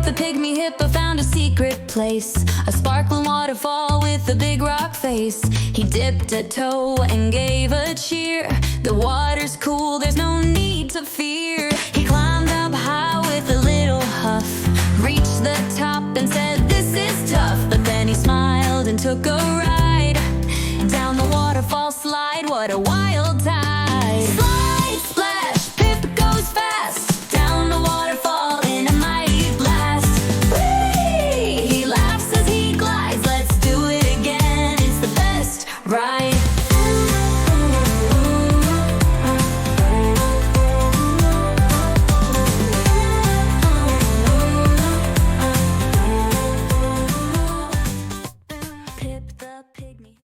The Pygmy Hippo found a secret place, a sparkling waterfall with a big rock face. He dipped a toe and gave a cheer. The water's cool, there's no need to fear. He climbed up high with a little huff, reached the top and said, "This is tough." But then he smiled and took a ride down the waterfall slide. What a wild